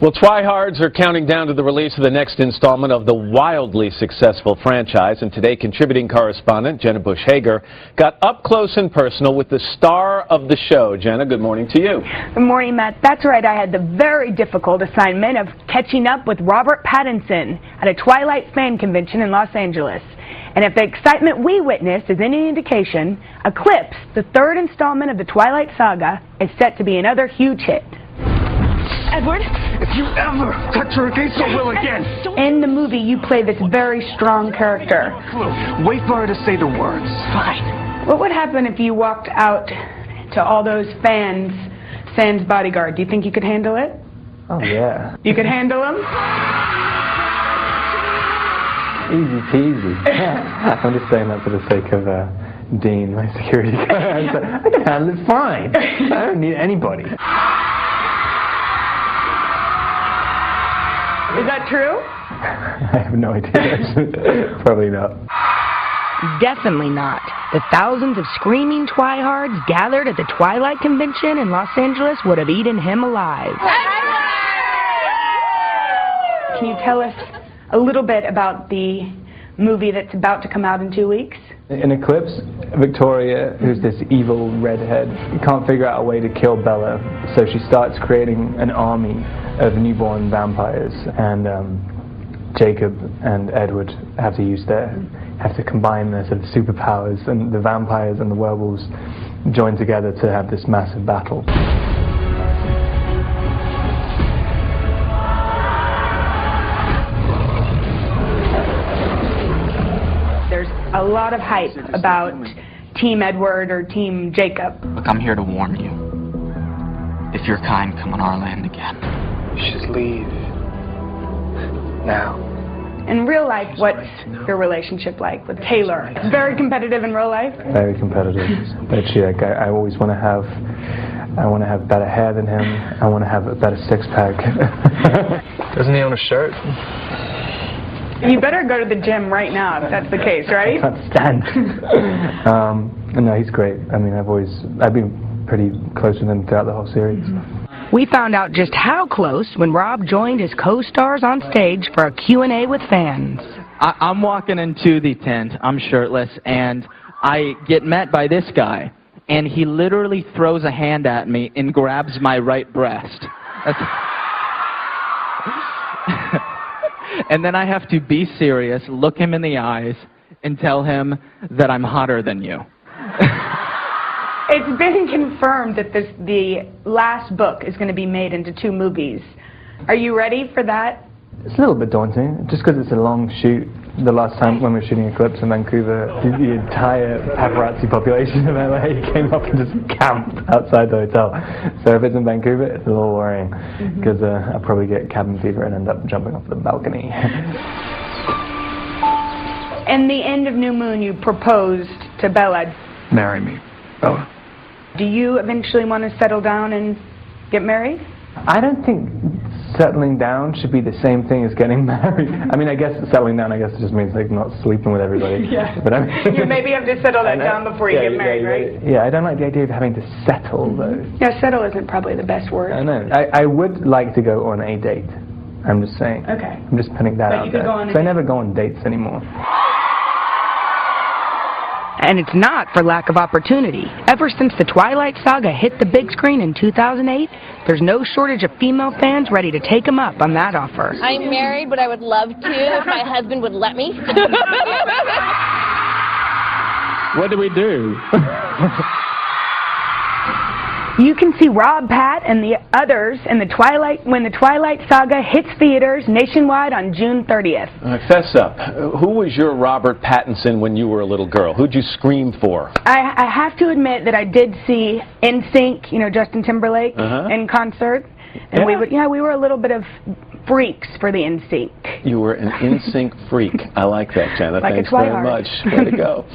Well, tryhards are counting down to the release of the next installment of the wildly successful franchise, and today contributing correspondent Jenna Bush Hager got up close and personal with the star of the show. Jenna, good morning to you. Good morning, Matt. That's right, I had the very difficult assignment of catching up with Robert Pattinson at a Twilight fan convention in Los Angeles. And if the excitement we witnessed is any indication, Eclipse, the third installment of the Twilight saga, is set to be another huge hit. Edward? If you ever touch her against her will again! In the movie, you play this very strong character. Wait for her to say the words. Fine. What would happen if you walked out to all those fans, sans bodyguard? Do you think you could handle it? Oh, yeah. You could handle them? Easy peasy. I'm just saying that for the sake of Dean, my security guard. I can handle it fine. I don't need anybody. Is that true? I have no idea. Probably not. Definitely not. The thousands of screaming tryhards gathered at the Twilight Convention in Los Angeles would have eaten him alive. Can you tell us a little bit about the movie that's about to come out in 2 weeks? In Eclipse, Victoria, who's this evil redhead, can't figure out a way to kill Bella, so she starts creating an army of newborn vampires, and Jacob and Edward have to combine their sort of superpowers, and the vampires and the werewolves join together to have this massive battle. There's a lot of hype about Team Edward or Team Jacob. Look, I'm here to warn you. If your kind come on our land again, You should leave. Now. In real life, what's your relationship like with Taylor? Very competitive in real life? Very competitive. But yeah, I always want to have better hair than him. I want to have a better six-pack. Doesn't he own a shirt? You better go to the gym right now if that's the case, right? I can't stand. No, he's great. I mean, I've been pretty close with him throughout the whole series. We found out just how close when Rob joined his co-stars on stage for a Q&A with fans. I'm walking into the tent, I'm shirtless, and I get met by this guy, and he literally throws a hand at me and grabs my right breast. And then I have to be serious, look him in the eyes, and tell him that I'm hotter than you. It's been confirmed that the last book is going to be made into 2 movies. Are you ready for that? It's a little bit daunting, just because it's a long shoot. The last time when we were shooting Eclipse in Vancouver, the entire paparazzi population of LA came up and just camped outside the hotel. So if it's in Vancouver, it's a little worrying, because I'll probably get cabin fever and end up jumping off the balcony. In the end of New Moon, you proposed to Bella. Marry me, Bella. Do you eventually want to settle down and get married? I don't think settling down should be the same thing as getting married. I mean, I guess settling down, just means like not sleeping with everybody. Yeah. But I mean, You maybe have to settle that down before you get married, right? Yeah, I don't like the idea of having to settle, though. Yeah, settle isn't probably the best word. I know. I would like to go on a date. I'm just saying. Okay. I'm just putting that But out you could there. go on a So I date. never go on dates anymore. And it's not for lack of opportunity. Ever since the Twilight saga hit the big screen in 2008, there's no shortage of female fans ready to take him up on that offer. I'm married, but I would love to if my husband would let me. What do we do? You can see Rob, Pat, and the others in when the Twilight saga hits theaters nationwide on June 30th. Fess up. Who was your Robert Pattinson when you were a little girl? Who'd you scream for? I have to admit that I did see NSYNC, you know, Justin Timberlake, in concert. And we were a little bit of freaks for the NSYNC. You were an NSYNC freak. I like that, Jenna. Like a Thanks very twihard. much. Way to go.